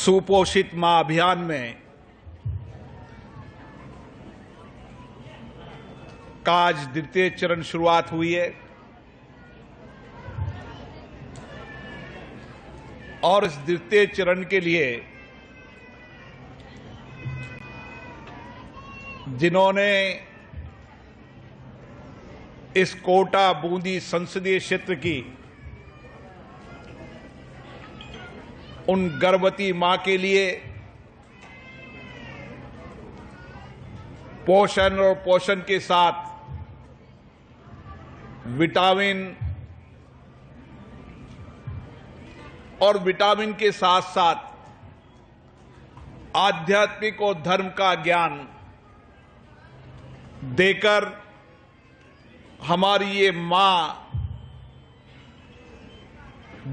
सुपोषित मां अभियान में का आज द्वितीय चरण शुरुआत हुई है और इस द्वितीय चरण के लिए जिन्होंने इस कोटा बूंदी संसदीय क्षेत्र की उन गर्भवती मां के लिए पोषण और पोषण के साथ विटामिन और विटामिन के साथ साथ आध्यात्मिक और धर्म का ज्ञान देकर हमारी ये मां,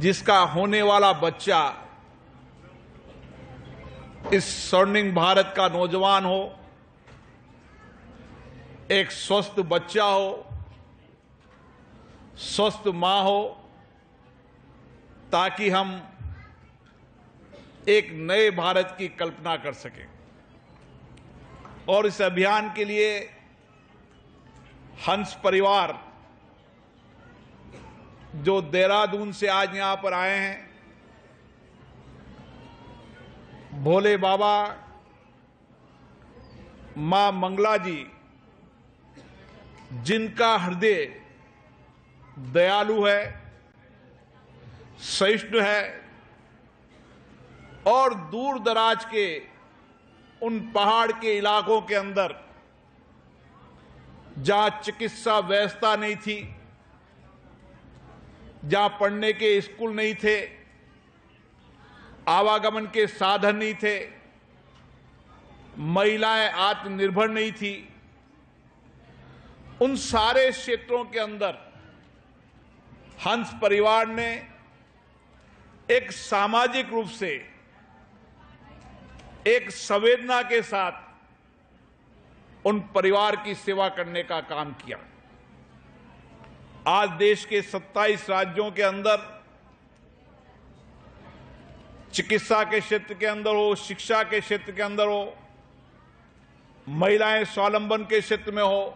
जिसका होने वाला बच्चा इस स्वर्णिम भारत का नौजवान हो, एक स्वस्थ बच्चा हो, स्वस्थ मां हो, ताकि हम एक नए भारत की कल्पना कर सकें। और इस अभियान के लिए हंस परिवार जो देहरादून से आज यहां पर आए हैं, भोले बाबा, मां मंगला जी, जिनका हृदय दयालु है, सहिष्णु है और दूर दराज के उन पहाड़ के इलाकों के अंदर जहां चिकित्सा व्यवस्था नहीं थी, जहां पढ़ने के स्कूल नहीं थे, आवागमन के साधन नहीं थे, महिलाएं आत्मनिर्भर नहीं थी, उन सारे क्षेत्रों के अंदर हंस परिवार ने एक सामाजिक रूप से एक संवेदना के साथ उन परिवार की सेवा करने का काम किया। आज देश के 27 राज्यों के अंदर चिकित्सा के क्षेत्र के अंदर हो, शिक्षा के क्षेत्र के अंदर हो, महिलाएं स्वावलंबन के क्षेत्र में हो,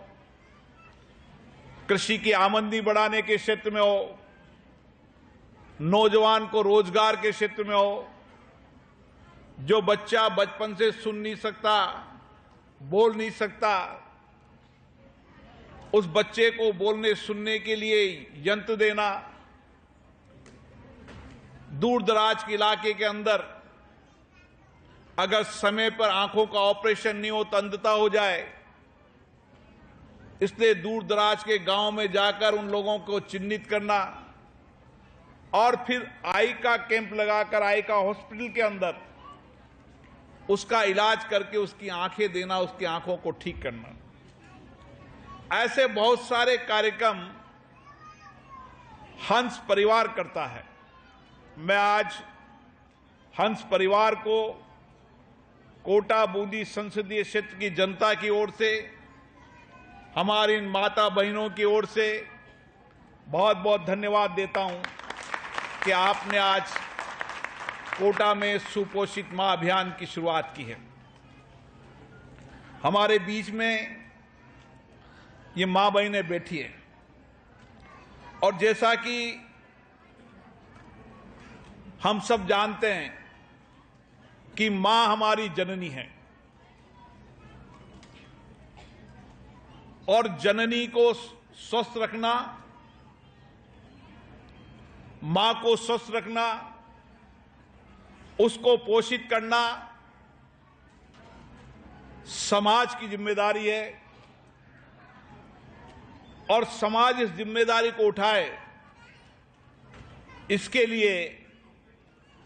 कृषि की आमदनी बढ़ाने के क्षेत्र में हो, नौजवान को रोजगार के क्षेत्र में हो, जो बच्चा बचपन से सुन नहीं सकता, बोल नहीं सकता, उस बच्चे को बोलने सुनने के लिए यंत्र देना, दूर दराज के इलाके के अंदर अगर समय पर आंखों का ऑपरेशन नहीं हो तो अंधता हो जाए, इसलिए दूर दराज के गांव में जाकर उन लोगों को चिन्हित करना और फिर आई का कैंप लगाकर आई का हॉस्पिटल के अंदर उसका इलाज करके उसकी आंखें देना, उसकी आंखों को ठीक करना। ऐसे बहुत सारे कार्यक्रम हंस परिवार करता है। मैं आज हंस परिवार को कोटा बूंदी संसदीय क्षेत्र की जनता की ओर से, हमारी माता बहनों की ओर से बहुत बहुत धन्यवाद देता हूं कि आपने आज कोटा में सुपोषित मां अभियान की शुरुआत की है। हमारे बीच में ये मां बहनें बैठी हैं और जैसा कि हम सब जानते हैं कि मां हमारी जननी है और जननी को स्वस्थ रखना, मां को स्वस्थ रखना, उसको पोषित करना समाज की जिम्मेदारी है और समाज इस जिम्मेदारी को उठाए, इसके लिए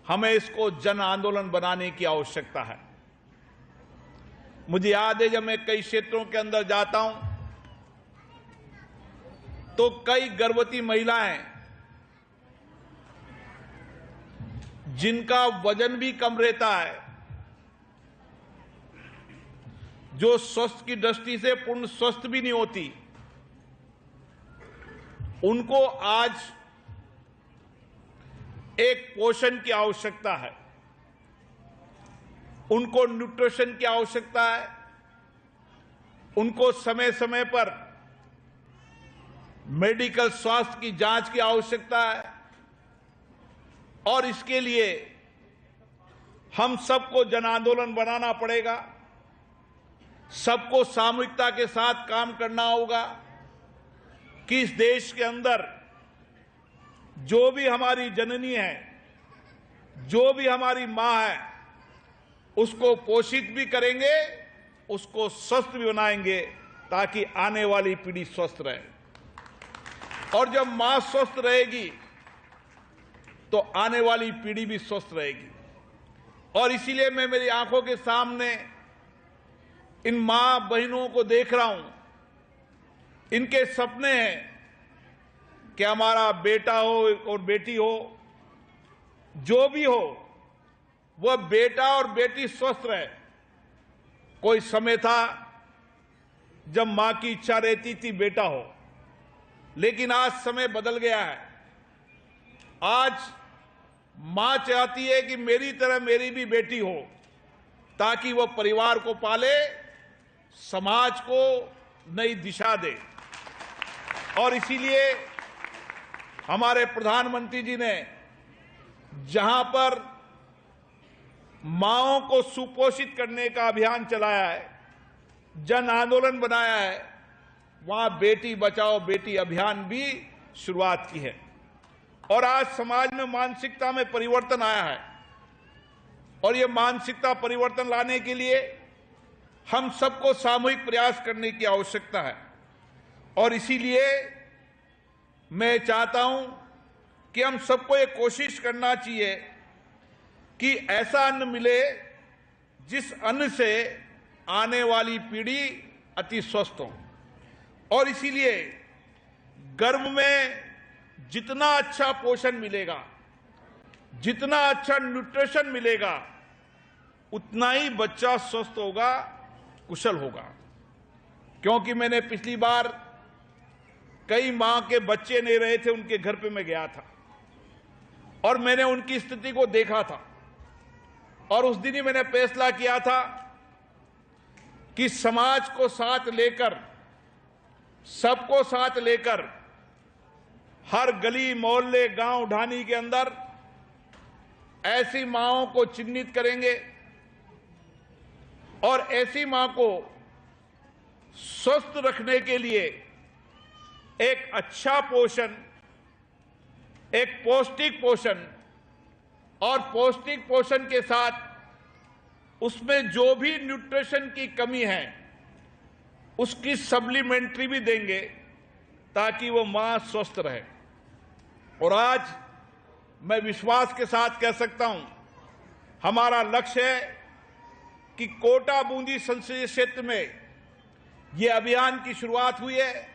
हमें इसको जन आंदोलन बनाने की आवश्यकता है। मुझे याद है जब मैं कई क्षेत्रों के अंदर जाता हूं तो कई गर्भवती महिलाएं जिनका वजन भी कम रहता है, जो स्वास्थ्य की दृष्टि से पूर्ण स्वस्थ भी नहीं होती, उनको आज एक पोषण की आवश्यकता है। उनको न्यूट्रिशन की आवश्यकता है, उनको समय समय पर मेडिकल स्वास्थ्य की जांच की आवश्यकता है और इसके लिए हम सबको जन आंदोलन बनाना पड़ेगा, सबको सामूहिकता के साथ काम करना होगा कि इस देश के अंदर जो भी हमारी जननी है, जो भी हमारी मां है, उसको पोषित भी करेंगे, उसको स्वस्थ भी बनाएंगे ताकि आने वाली पीढ़ी स्वस्थ रहे। और जब मां स्वस्थ रहेगी तो आने वाली पीढ़ी भी स्वस्थ रहेगी। और इसीलिए मैं मेरी आंखों के सामने इन मां बहनों को देख रहा हूं, इनके सपने हैं कि हमारा बेटा हो और बेटी हो, जो भी हो, वह बेटा और बेटी स्वस्थ रहे। कोई समय था जब मां की इच्छा रहती थी बेटा हो, लेकिन आज समय बदल गया है। आज मां चाहती है कि मेरी तरह मेरी भी बेटी हो, ताकि वह परिवार को पाले, समाज को नई दिशा दे। और इसीलिए हमारे प्रधानमंत्री जी ने जहां पर मांओं को सुपोषित करने का अभियान चलाया है, जन आंदोलन बनाया है, वहां बेटी बचाओ बेटी अभियान भी शुरुआत की है। और आज समाज में मानसिकता में परिवर्तन आया है और ये मानसिकता परिवर्तन लाने के लिए हम सबको सामूहिक प्रयास करने की आवश्यकता है। और इसीलिए मैं चाहता हूं कि हम सबको ये कोशिश करना चाहिए कि ऐसा अन्न मिले जिस अन्न से आने वाली पीढ़ी अति स्वस्थ हो। और इसीलिए गर्भ में जितना अच्छा पोषण मिलेगा, जितना अच्छा न्यूट्रिशन मिलेगा, उतना ही बच्चा स्वस्थ होगा, कुशल होगा। क्योंकि मैंने पिछली बार कई मां के बच्चे नहीं रहे थे, उनके घर पे मैं गया था और मैंने उनकी स्थिति को देखा था। और उस दिन ही मैंने फैसला किया था कि समाज को साथ लेकर, सबको साथ लेकर हर गली मोहल्ले गांव ढाणी के अंदर ऐसी मांओं को चिन्हित करेंगे और ऐसी मां को स्वस्थ रखने के लिए एक अच्छा पोषण, एक पौष्टिक पोषण और पौष्टिक पोषण के साथ उसमें जो भी न्यूट्रिशन की कमी है उसकी सप्लीमेंट्री भी देंगे ताकि वो मां स्वस्थ रहे। और आज मैं विश्वास के साथ कह सकता हूं, हमारा लक्ष्य है कि कोटा बूंदी संसदीय क्षेत्र में ये अभियान की शुरुआत हुई है।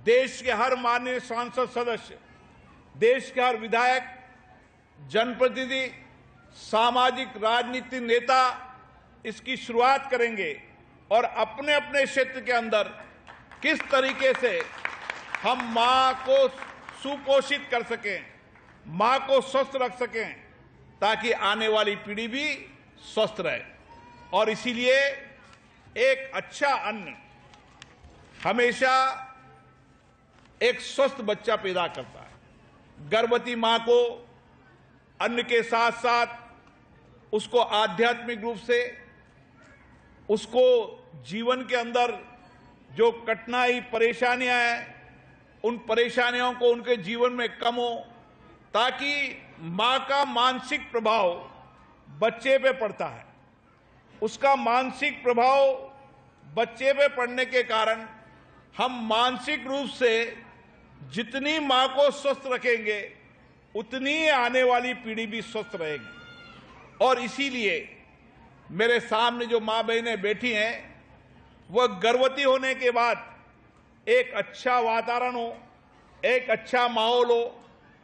देश के हर माननीय सांसद सदस्य, देश के हर विधायक, जनप्रतिनिधि, सामाजिक राजनीतिक नेता इसकी शुरुआत करेंगे और अपने अपने क्षेत्र के अंदर किस तरीके से हम मां को सुपोषित कर सकें, मां को स्वस्थ रख सकें, ताकि आने वाली पीढ़ी भी स्वस्थ रहे। और इसीलिए एक अच्छा अन्न हमेशा एक स्वस्थ बच्चा पैदा करता है। गर्भवती मां को अन्न के साथ साथ उसको आध्यात्मिक रूप से, उसको जीवन के अंदर जो कठिनाई परेशानियां हैं, उन परेशानियों को उनके जीवन में कम हो, ताकि मां का मानसिक प्रभाव बच्चे पे पड़ता है। उसका मानसिक प्रभाव बच्चे पे पड़ने के कारण हम मानसिक रूप से जितनी मां को स्वस्थ रखेंगे उतनी आने वाली पीढ़ी भी स्वस्थ रहेगी। और इसीलिए मेरे सामने जो मां बहनें बैठी हैं, वह गर्भवती होने के बाद एक अच्छा वातावरण हो, एक अच्छा माहौल हो,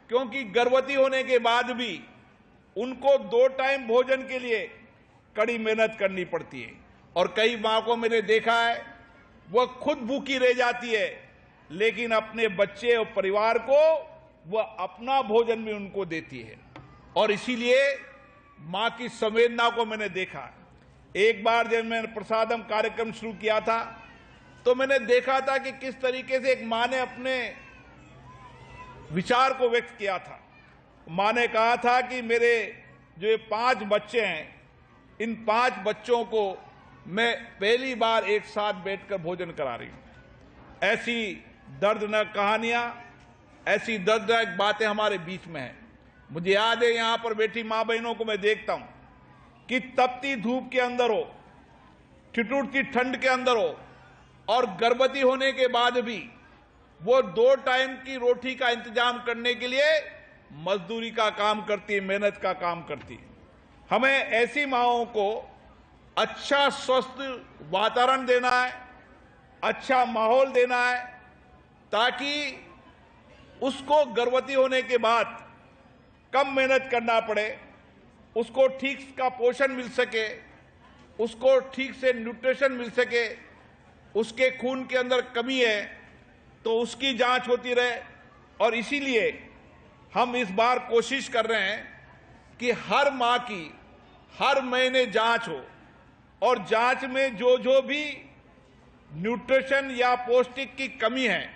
क्योंकि गर्भवती होने के बाद भी उनको 2 टाइम भोजन के लिए कड़ी मेहनत करनी पड़ती है। और कई मां को मैंने देखा है, वह खुद भूखी रह जाती है, लेकिन अपने बच्चे और परिवार को वह अपना भोजन भी उनको देती है। और इसीलिए मां की संवेदना को मैंने देखा है। एक बार जब मैंने प्रसादम कार्यक्रम शुरू किया था तो मैंने देखा था कि किस तरीके से एक मां ने अपने विचार को व्यक्त किया था। मां ने कहा था कि मेरे जो ये 5 बच्चे हैं, इन 5 बच्चों को मैं पहली बार एक साथ बैठकर भोजन करा रही हूं। ऐसी दर्दनाक कहानियां, ऐसी दर्दनाक बातें हमारे बीच में हैं। मुझे याद है, यहां पर बैठी मां बहनों को मैं देखता हूं कि तपती धूप के अंदर हो, ठिठुरती ठंड के अंदर हो, और गर्भवती होने के बाद भी वो 2 टाइम की रोटी का इंतजाम करने के लिए मजदूरी का काम करती है, मेहनत का काम करती है। हमें ऐसी माओं को अच्छा स्वस्थ वातावरण देना है, अच्छा माहौल देना है, ताकि उसको गर्भवती होने के बाद कम मेहनत करना पड़े, उसको ठीक का पोषण मिल सके, उसको ठीक से न्यूट्रिशन मिल सके। उसके खून के अंदर कमी है तो उसकी जांच होती रहे। और इसीलिए हम इस बार कोशिश कर रहे हैं कि हर मां की हर महीने जांच हो, और जांच में जो भी न्यूट्रिशन या पौष्टिक की कमी है,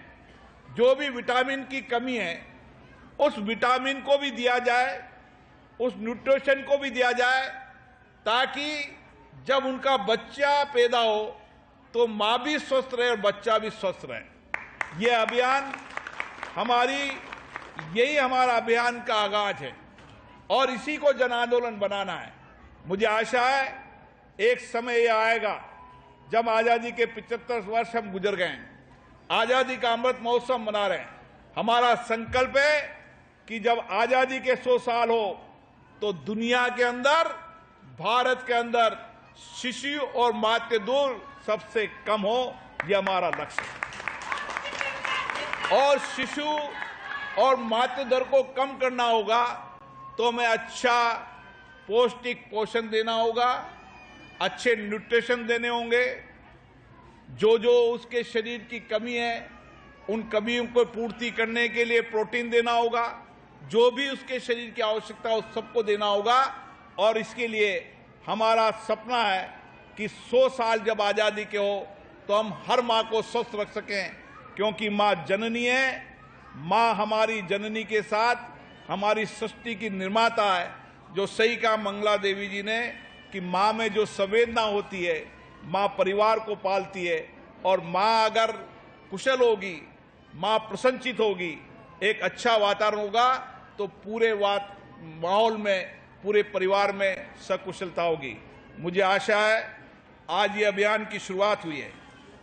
जो भी विटामिन की कमी है, उस विटामिन को भी दिया जाए, उस न्यूट्रिशन को भी दिया जाए, ताकि जब उनका बच्चा पैदा हो तो मां भी स्वस्थ रहे और बच्चा भी स्वस्थ रहे। यह अभियान यही हमारा अभियान का आगाज है और इसी को जन आंदोलन बनाना है। मुझे आशा है एक समय यह आएगा जब आजादी के 75 वर्ष हम गुजर गए हैं, आजादी का अमृत महोत्सव मना रहे हैं। हमारा संकल्प है कि जब आजादी के 100 साल हो तो दुनिया के अंदर, भारत के अंदर शिशु और मातृ दर सबसे कम हो। यह हमारा लक्ष्य है। और शिशु और मातृ दर को कम करना होगा तो हमें अच्छा पौष्टिक पोषण देना होगा, अच्छे न्यूट्रिशन देने होंगे। जो उसके शरीर की कमी है उन कमियों को पूर्ति करने के लिए प्रोटीन देना होगा। जो भी उसके शरीर की आवश्यकता है उस सबको देना होगा। और इसके लिए हमारा सपना है कि 100 साल जब आजादी के हो तो हम हर मां को स्वस्थ रख सकें, क्योंकि मां जननी है। मां हमारी जननी के साथ हमारी सृष्टि की निर्माता है। जो सही कहा मंगला देवी जी ने कि मां में जो संवेदना होती है, मां परिवार को पालती है। और मां अगर कुशल होगी, मां प्रसन्नचित होगी, एक अच्छा वातावरण होगा तो पूरे माहौल में, पूरे परिवार में सकुशलता होगी। मुझे आशा है आज ये अभियान की शुरुआत हुई है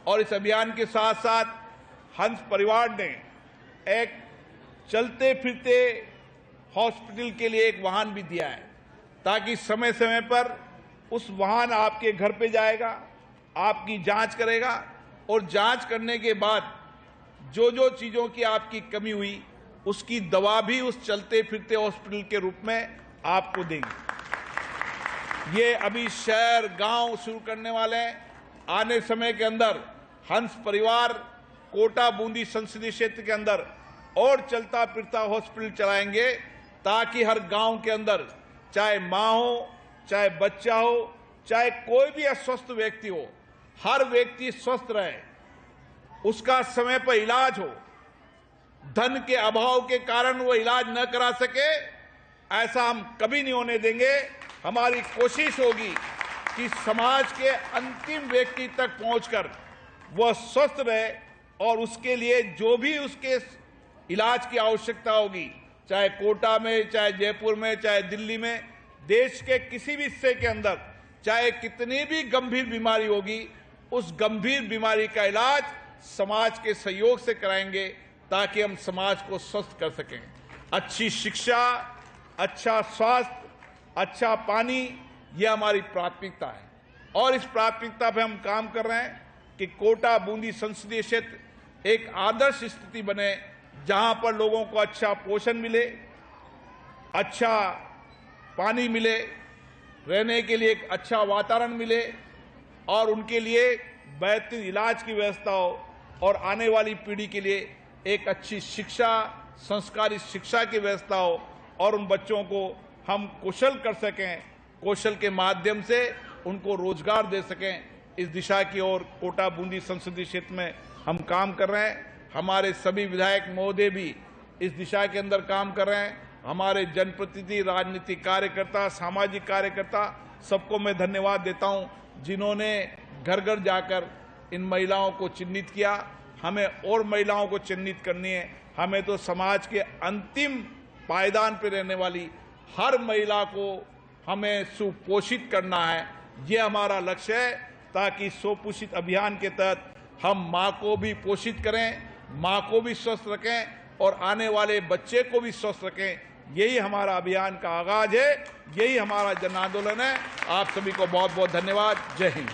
और इस अभियान के साथ साथ हंस परिवार ने एक चलते फिरते हॉस्पिटल के लिए एक वाहन भी दिया है, ताकि समय समय पर उस वाहन आपके घर पे जाएगा, आपकी जांच करेगा और जांच करने के बाद जो चीजों की आपकी कमी हुई उसकी दवा भी उस चलते फिरते हॉस्पिटल के रूप में आपको देंगे। ये अभी शहर गांव शुरू करने वाले हैं। आने समय के अंदर हंस परिवार कोटा बूंदी संसदीय क्षेत्र के अंदर और चलता फिरता हॉस्पिटल चलाएंगे, ताकि हर गांव के अंदर चाहे मां हो, चाहे बच्चा हो, चाहे कोई भी अस्वस्थ व्यक्ति हो, हर व्यक्ति स्वस्थ रहे, उसका समय पर इलाज हो। धन के अभाव के कारण वो इलाज न करा सके, ऐसा हम कभी नहीं होने देंगे। हमारी कोशिश होगी कि समाज के अंतिम व्यक्ति तक पहुंचकर वह स्वस्थ रहे और उसके लिए जो भी उसके इलाज की आवश्यकता होगी, चाहे कोटा में, चाहे जयपुर में, चाहे दिल्ली में, देश के किसी भी हिस्से के अंदर, चाहे कितनी भी गंभीर बीमारी होगी, उस गंभीर बीमारी का इलाज समाज के सहयोग से कराएंगे, ताकि हम समाज को स्वस्थ कर सकें। अच्छी शिक्षा, अच्छा स्वास्थ्य, अच्छा पानी, यह हमारी प्राथमिकता है और इस प्राथमिकता पर हम काम कर रहे हैं कि कोटा बूंदी संसदीय क्षेत्र एक आदर्श स्थिति बने, जहां पर लोगों को अच्छा पोषण मिले, अच्छा पानी मिले, रहने के लिए एक अच्छा वातावरण मिले और उनके लिए बेहतर इलाज की व्यवस्था हो और आने वाली पीढ़ी के लिए एक अच्छी शिक्षा, संस्कारी शिक्षा की व्यवस्था हो और उन बच्चों को हम कुशल कर सकें। कौशल के माध्यम से उनको रोजगार दे सकें, इस दिशा की ओर कोटा बूंदी संसदीय क्षेत्र में हम काम कर रहे हैं। हमारे सभी विधायक महोदय भी इस दिशा के अंदर काम कर रहे हैं। हमारे जनप्रतिनिधि, राजनीतिक कार्यकर्ता, सामाजिक कार्यकर्ता, सबको मैं धन्यवाद देता हूं, जिन्होंने घर घर जाकर इन महिलाओं को चिन्हित किया। हमें और महिलाओं को चिन्हित करनी है। हमें तो समाज के अंतिम पायदान पर रहने वाली हर महिला को हमें सुपोषित करना है। ये हमारा लक्ष्य है, ताकि सुपोषित अभियान के तहत हम मां को भी पोषित करें, मां को भी स्वस्थ रखें और आने वाले बच्चे को भी स्वस्थ रखें। यही हमारा अभियान का आगाज है, यही हमारा जन आंदोलन है। आप सभी को बहुत बहुत धन्यवाद। जय हिंद।